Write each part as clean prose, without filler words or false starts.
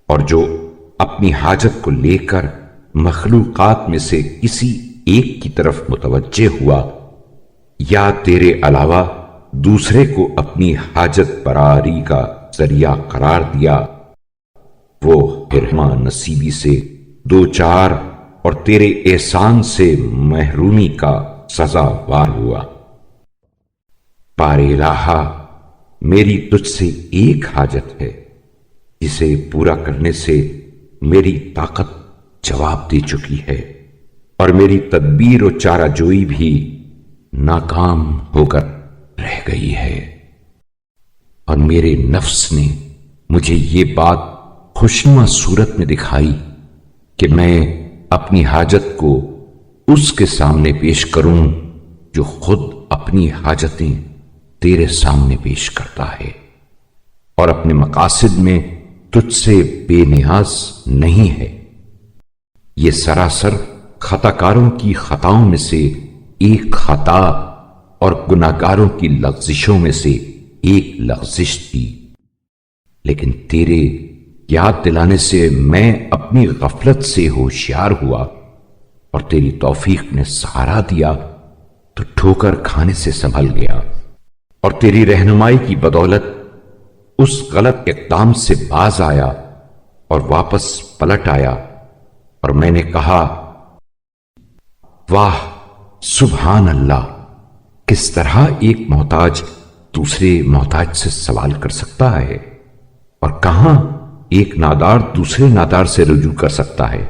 اور جو اپنی حاجت کو لے کر مخلوقات میں سے کسی ایک کی طرف متوجہ ہوا یا تیرے علاوہ دوسرے کو اپنی حاجت براری کا ذریعہ قرار دیا، وہ حرمہ نصیبی سے دوچار اور تیرے احسان سے محرومی کا سزاوار ہوا۔ پارے الہا، میری تجھ سے ایک حاجت ہے جسے پورا کرنے سے میری طاقت جواب دے چکی ہے، اور میری تدبیر و چارہ جوئی بھی ناکام ہو کر رہ گئی ہے، اور میرے نفس نے مجھے یہ بات خوشنما صورت میں دکھائی کہ میں اپنی حاجت کو اس کے سامنے پیش کروں جو خود اپنی حاجتیں تیرے سامنے پیش کرتا ہے، اور اپنے مقاصد میں تجھ سے بے نیاز نہیں ہے۔ یہ سراسر خطا کاروں کی خطاؤں میں سے ایک خطا اور گناہگاروں کی لغزشوں میں سے ایک لغزش تھی، لیکن تیرے یاد دلانے سے میں اپنی غفلت سے ہوشیار ہوا، اور تیری توفیق نے سہارا دیا تو ٹھوکر کھانے سے سنبھل گیا، اور تیری رہنمائی کی بدولت اس غلط اقدام سے باز آیا اور واپس پلٹ آیا، اور میں نے کہا، واہ سبحان اللہ، کس طرح ایک محتاج دوسرے محتاج سے سوال کر سکتا ہے، اور کہاں ایک نادار دوسرے نادار سے رجوع کر سکتا ہے۔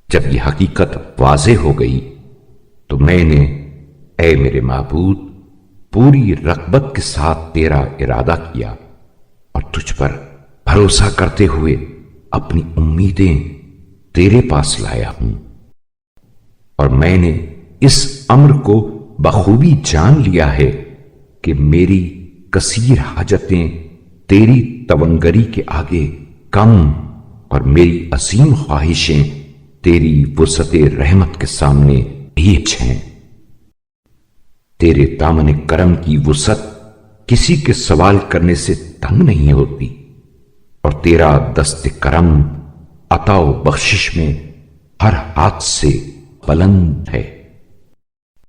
جب یہ حقیقت واضح ہو گئی تو میں نے، اے میرے معبود، پوری رغبت کے ساتھ تیرا ارادہ کیا، اور تجھ پر بھروسہ کرتے ہوئے اپنی امیدیں تیرے پاس لایا ہوں، اور میں نے اس امر کو بخوبی جان لیا ہے کہ میری کثیر حاجتیں تیری تونگری کے آگے کم، اور میری عظیم خواہشیں تیری وسعت رحمت کے سامنے ہیچ ہیں۔ تیرے دامن کرم کی وسعت کسی کے سوال کرنے سے تنگ نہیں ہوتی، اور تیرا دست کرم عطا و بخشش میں ہر ہاتھ سے بلند ہے۔